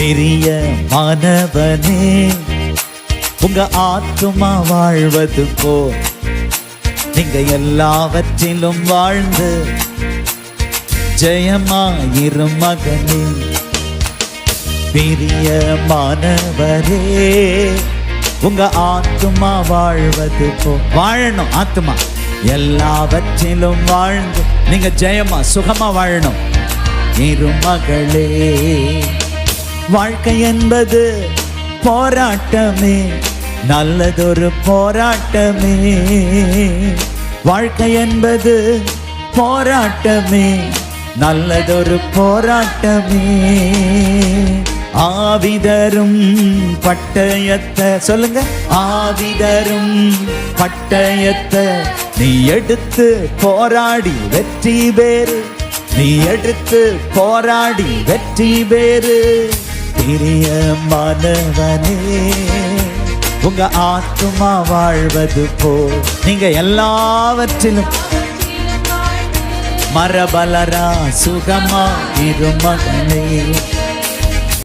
பெரிய மாணவனே, உங்க ஆத்துமா வாழ்வது போ நீங்க எல்லாவற்றிலும் வாழ்ந்து ஜெயமாயிரும் மகனே. பெரிய மாணவரே, உங்க ஆத்துமா வாழ்வது போ வாழணும். ஆத்துமா எல்லாவற்றிலும் வாழ்ந்து நீங்க ஜெயமா சுகமா வாழணும். இருமகளே, வாழ்க்கை என்பது போராட்டமே, நல்லதொரு போராட்டமே. வாழ்க்கை என்பது போராட்டமே, நல்லதொரு போராட்டமே. ஆவிதரும் பட்டயத்தை சொல்லுங்க, ஆவிதரும் பட்டயத்தை நீ எடுத்து போராடி வெற்றி பேரு, நீ எடுத்து போராடி வெற்றி பேரு. பெரிய மாணவனே, உங்க ஆத்துமா வாழ்வது போ நீங்க எல்லாவற்றிலும் மரபலரா சுகமா இருமகனே.